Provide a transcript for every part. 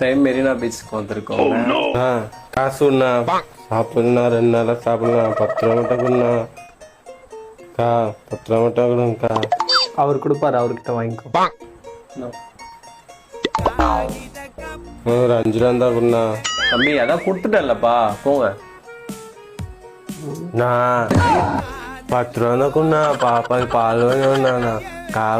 Time Marina பீச்சுக்கு வந்திருக்கோம். காசுண்ணா சாப்பிடுண்ணா 2 நாளா சாப்பிடலாம் 10 ரூபா மட்டும் கொடுண்ணா. 10 ரூபா மட்டும் கொடுங்கக்கா. அவர் கொடுப்பாரு, அவர்கிட்ட வாங்கிக்கோ. ஒரு 5 ரூபா இருந்தா கொடுண்ணா. தம்பி அதான் கொடுத்துட்டேன்லப்பா, போங்க. நான் 10 ரூபா தான் கொடுண்ணா. பாப்பாக்கு பால் வாங்கினா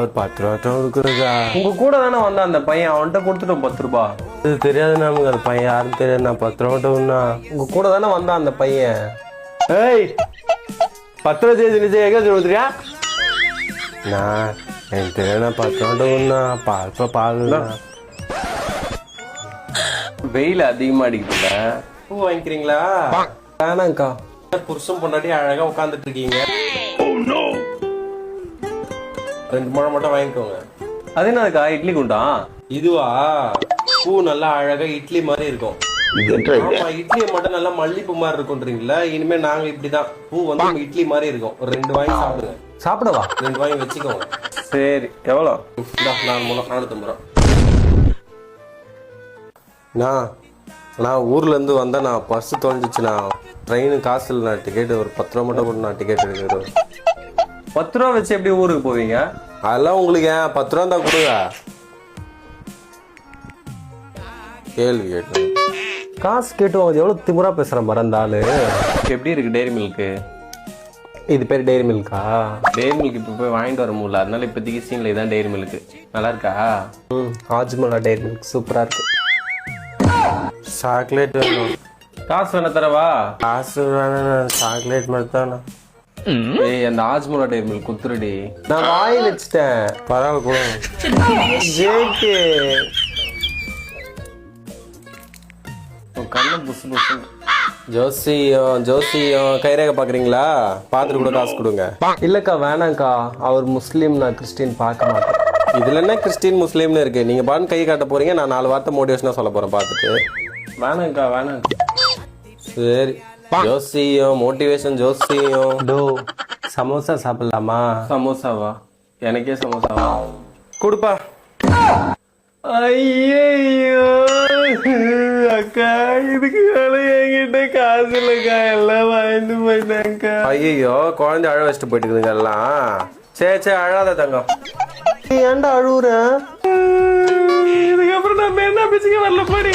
ஒரு 10 ரூபா தான் கொடுக்குறக்கா. உங்க கூட தானே வந்தான் அந்த பையன், அவன்கிட்ட கொடுத்துட்டோம் 10 ரூபா. இது தெரியாது நமக்கு, அந்த பையன் யாரும் தெரியாது. நான் 10 ரூபா மட்டும் கொடுண்ணா. உங்க கூட தானே வந்தான் அந்த பையன். ஏய் 10 ரூபா சேர்த்து எங்க சொல்லுறியா? நான் எனக்கு தெரியாது. நான் 10 ரூபா மட்டும் கொடுண்ணா. பால் வெயில் அதிகமா அடிக்குதுல்ல, பூ வாங்கிக்கிறீங்களா? வேணாங்க்கா. புருஷன் பொண்டாட்டி அழகா உட்காந்துட்டு இருக்கீங்க. 2 முழம் மட்டும் வாங்கிக்கோங்க. அது என்னதுக்கா, இட்லி குண்டா? இதுவா? பூ நல்லா அழகா இட்லி மாதிரி இருக்கும். ஆமா, இட்லி மட்டும் நல்லா மல்லிப்பூ மாதிரி இருக்கும்ன்றீங்களா? இனிமே நாங்க இப்படிதான், பூ வந்து இட்லி மாதிரி இருக்கும். ஒரு 2 வாங்கி சாப்பிடுங்க. சாப்பிடவா? 2 வாங்கி வச்சுக்கோங்க. சரி, எவ்வளோ? 4 முழம் 450 ரூபா. நான் ஊர்ல இருந்து வந்தா நான் பர்ஸ் தொலைஞ்சிச்சுண்ணா. ட்ரெயின் காசு இல்லைண்ணா. டிக்கெட் ஒரு 10 ரூபா மட்டும் கொடுண்ணா. டிக்கெட் எடுக்கிறோம். 10 ரூபா வச்சு எப்படி ஊருக்கு போவீங்க? அதெல்லாம் உங்களுக்கு ஏன் 10 ரூபா தான் கொடுங்க. கேள்வி கேட்டு காசு கேட்டு வாங்க. எவ்வளவு திமுறா பேசுறேன் பாரு அந்த ஆளு. எப்படி இருக்கு டெய்ரி மில்க்கு? இது பேர் டெய்ரி மில்கா? டெய்ரி மில்க் இப்போ போய் வாங்கிட்டு வர முடியல, அதனால இப்போதைக்கு சீன்ல இதான் டெய்ரி மில்க்கு. நல்லா இருக்கா? ஆஜ்மலா டெய்ரி மில்க் சூப்பரா இருக்கு. சாக்லேட் வேணும். காசு வேணா தரவா? காசு வேணும், சாக்லேட் மட்டும் தானே. ஏய், அந்த ஆஜ்மலா டெய்ரி மில்க் குத்துருடி. நான் வாங்கி வச்சுட்டேன். பரவாயில்ல கொடுங்க. ஜேகே கண்ணு புசு புசு. ஜோசியம் கைரேகை பாக்குறீங்களா? பாத்துட்டு கூட காசு கொடுங்க. இல்லக்கா வேணாங்க்கா, அவர் முஸ்லீம், நான் கிறிஸ்டின், பார்க்க மாட்டேன். இதுல என்ன கிறிஸ்டின் முஸ்லீம்னு இருக்கு? நீங்க பாட்டு கை காட்ட போறீங்க, நான் 4 வார்த்தை மோட்டிவேஷனா சொல்ல போறேன் பாத்துட்டு. வேணாங்க்கா வேணாம். சரி, ஜோசியம் மோட்டிவேஷன் ஜோசியம். டோ சமோசா சாப்பிடலாமா? சமோசாவா? எனக்கே சமோசாவா? கொடுப்பா. ஐயோ அக்கா, இதுக்கு மேல என்கிட்ட காசு இல்லக்கா, எல்லாம் வாங்கிட்டு போயிட்டாங்கக்கா. ஐயோ, குழந்தை அழ வச்சுட்டு போயிட்டுக்குதுங்க எல்லாம். சரி அழாத தங்கம். ஏன்டா அழுவுற? இதுக்கப்புறம் நம்ம என்ன பேச்சுக்க வரல பாடி.